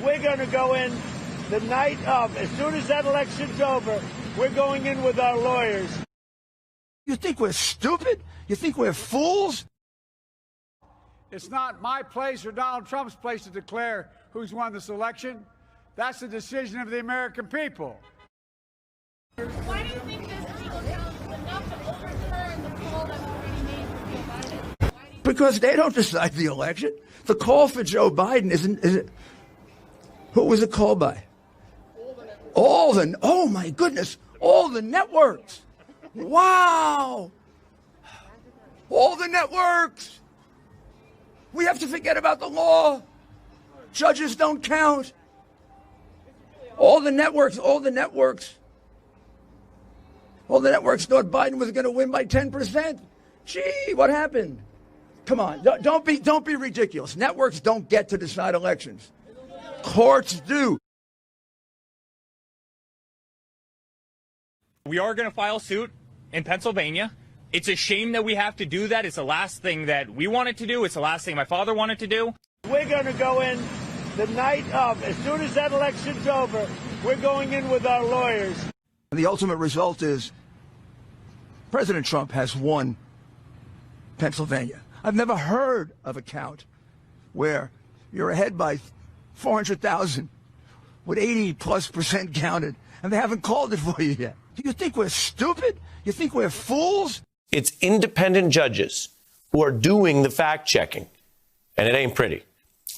we're going to go in the night of. As soon as that election's over, we're going in with our lawyers. You think we're stupid? You think we're fools? It's not my place or Donald Trump's place to declare who's won this election. That's the decision of the American people. Why do you think this legal challenge is enough to overturn the call that was already made for Joe Biden? Because they don't decide the election. The call for Joe Biden isn't. Who was it called by? Oh my goodness, all the networks. Wow. All the networks. We have to forget about the law. Judges don't count. All the networks thought Biden was going to win by 10%. Gee, what happened? Come on, don't be ridiculous. Networks don't get to decide elections. Courts do. We are going to file suit in Pennsylvania. It's a shame that we have to do that. It's the last thing that we wanted to do. It's the last thing my father wanted to do. We're going to go in the night of. As soon as that election's over, we're going in with our lawyers. And the ultimate result is President Trump has won Pennsylvania. I've never heard of a count where you're ahead by 400,000 with 80+% counted, and they haven't called it for you yet. Do you think we're stupid? You think we're fools? It's independent judges who are doing the fact checking, and it ain't pretty.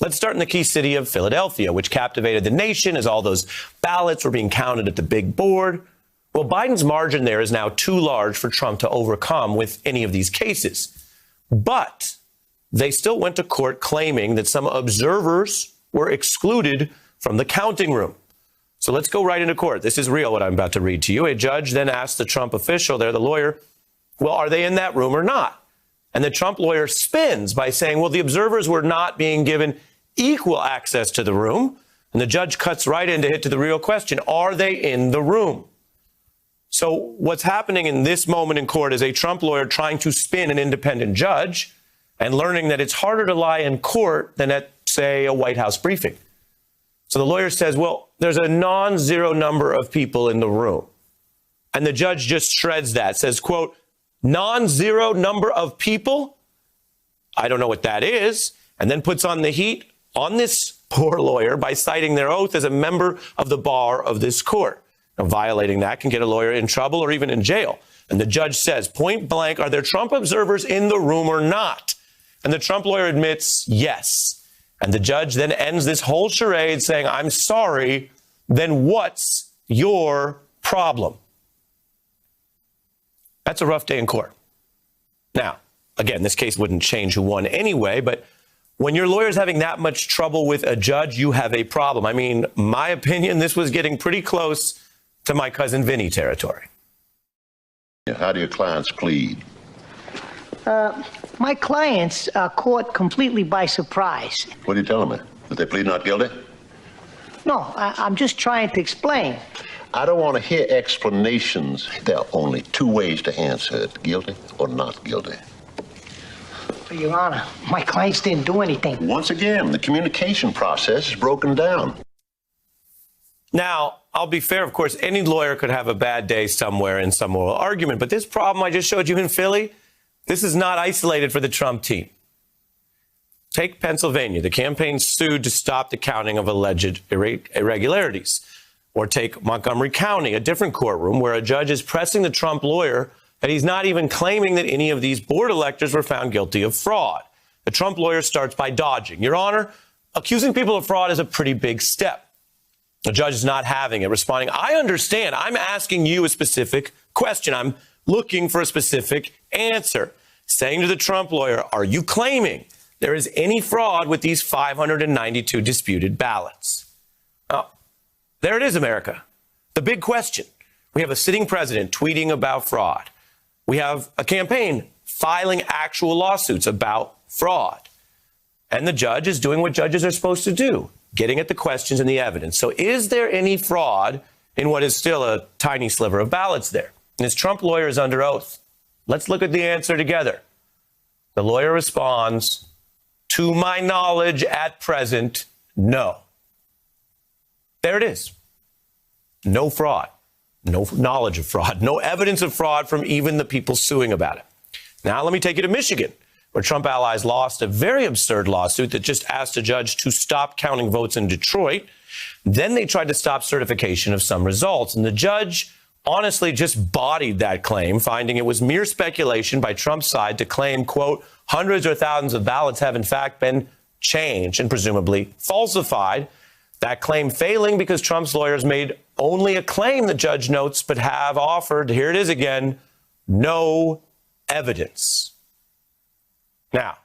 Let's start in the key city of Philadelphia, which captivated the nation as all those ballots were being counted at the big board. Well, Biden's margin there is now too large for Trump to overcome with any of these cases. But they still went to court claiming that some observers were excluded from the counting room. So let's go right into court. This is real, what I'm about to read to you. A judge then asked the Trump official there, the lawyer, well, are they in that room or not? And the Trump lawyer spins by saying, well, the observers were not being given equal access to the room. And the judge cuts right in to hit to the real question. Are they in the room? So what's happening in this moment in court is a Trump lawyer trying to spin an independent judge and learning that it's harder to lie in court than at, say, a White House briefing. So the lawyer says, well, there's a non-zero number of people in the room. And the judge just shreds that, says, quote, non-zero number of people? I don't know what that is. And then puts on the heat on this poor lawyer by citing their oath as a member of the bar of this court. Now, violating that can get a lawyer in trouble or even in jail. And the judge says, point blank, are there Trump observers in the room or not? And the Trump lawyer admits yes. And the judge then ends this whole charade saying, I'm sorry, then what's your problem? That's a rough day in court. Now, again, this case wouldn't change who won anyway, but when your lawyer's having that much trouble with a judge, you have a problem. I mean, my opinion, this was getting pretty close to my cousin Vinny territory. How do your clients plead? My clients are caught completely by surprise. What are you telling me? That they plead not guilty? No, I'm just trying to explain. I don't want to hear explanations. There are only two ways to answer it, guilty or not guilty. Your Honor, my clients didn't do anything. Once again, the communication process is broken down. Now, I'll be fair, of course, any lawyer could have a bad day somewhere in some oral argument, but this problem I just showed you in Philly, this is not isolated for the Trump team. Take Pennsylvania. The campaign sued to stop the counting of alleged irregularities. Or take Montgomery County, a different courtroom where a judge is pressing the Trump lawyer that he's not even claiming that any of these board electors were found guilty of fraud. The Trump lawyer starts by dodging. Your Honor, accusing people of fraud is a pretty big step. The judge is not having it, responding, I understand. I'm asking you a specific question. I'm looking for a specific answer. Saying to the Trump lawyer, are you claiming there is any fraud with these 592 disputed ballots? Oh, there it is, America. The big question. We have a sitting president tweeting about fraud. We have a campaign filing actual lawsuits about fraud. And the judge is doing what judges are supposed to do, getting at the questions and the evidence. So is there any fraud in what is still a tiny sliver of ballots there? And his Trump lawyer is under oath. Let's look at the answer together. The lawyer responds, to my knowledge at present, no. There it is. No fraud, no knowledge of fraud, no evidence of fraud from even the people suing about it. Now, let me take you to Michigan, where Trump allies lost a very absurd lawsuit that just asked a judge to stop counting votes in Detroit. Then they tried to stop certification of some results, and the judge honestly just bodied that claim, finding it was mere speculation by Trump's side to claim, quote, hundreds or thousands of ballots have in fact been changed and presumably falsified. That claim failing because Trump's lawyers made only a claim, the judge notes, but have offered, here it is again, no evidence. Now,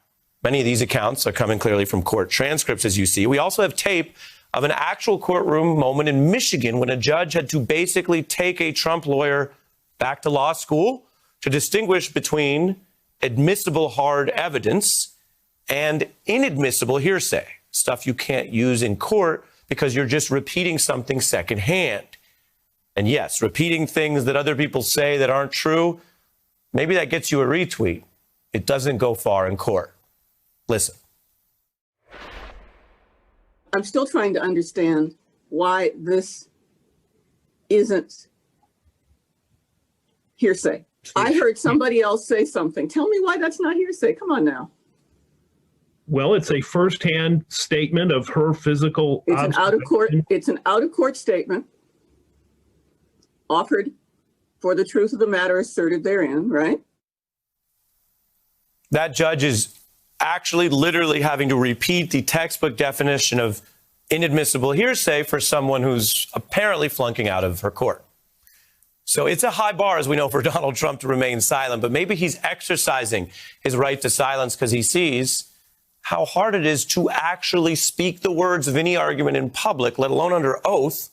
many of these accounts are coming clearly from court transcripts, as you see. We also have tape of an actual courtroom moment in Michigan when a judge had to basically take a Trump lawyer back to law school to distinguish between admissible hard evidence and inadmissible hearsay, stuff you can't use in court because you're just repeating something secondhand. And yes, repeating things that other people say that aren't true, maybe that gets you a retweet. It doesn't go far in court. Listen. I'm still trying to understand why this isn't hearsay. I heard somebody else say something. Tell me why that's not hearsay. Come on now. Well, it's a firsthand statement of her physical. It's an out of court statement offered for the truth of the matter asserted therein, right? That judge is actually literally having to repeat the textbook definition of inadmissible hearsay for someone who's apparently flunking out of her court. So it's a high bar, as we know, for Donald Trump to remain silent, but maybe he's exercising his right to silence because he sees how hard it is to actually speak the words of any argument in public, let alone under oath,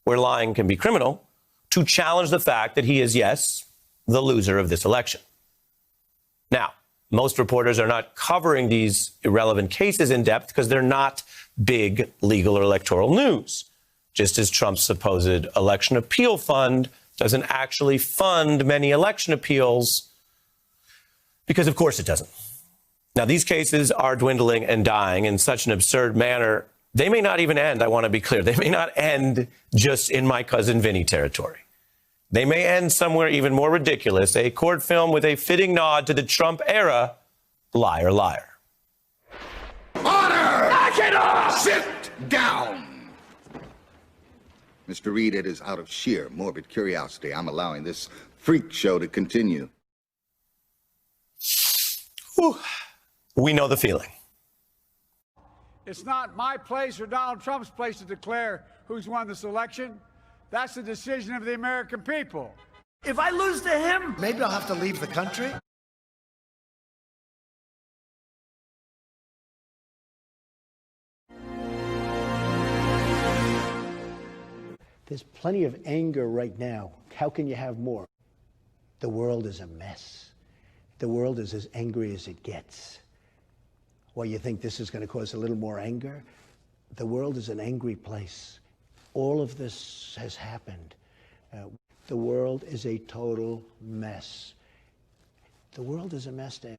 where lying can be criminal, to challenge the fact that he is, yes, the loser of this election. Now, most reporters are not covering these irrelevant cases in depth because they're not big legal or electoral news, just as Trump's supposed election appeal fund doesn't actually fund many election appeals, because of course it doesn't. Now, these cases are dwindling and dying in such an absurd manner. They may not even end, I want to be clear. They may not end just in my cousin Vinny territory. They may end somewhere even more ridiculous, a court film with a fitting nod to the Trump era, Liar, Liar. Order! Knock it off! Sit down! Mr. Reed, it is out of sheer morbid curiosity I'm allowing this freak show to continue. Whew. We know the feeling. It's not my place or Donald Trump's place to declare who's won this election. That's the decision of the American people. If I lose to him, maybe I'll have to leave the country. There's plenty of anger right now. How can you have more? The world is a mess. The world is as angry as it gets. Well, you think this is going to cause a little more anger? The world is an angry place. All of this has happened. The world is a total mess. The world is a mess, Dan.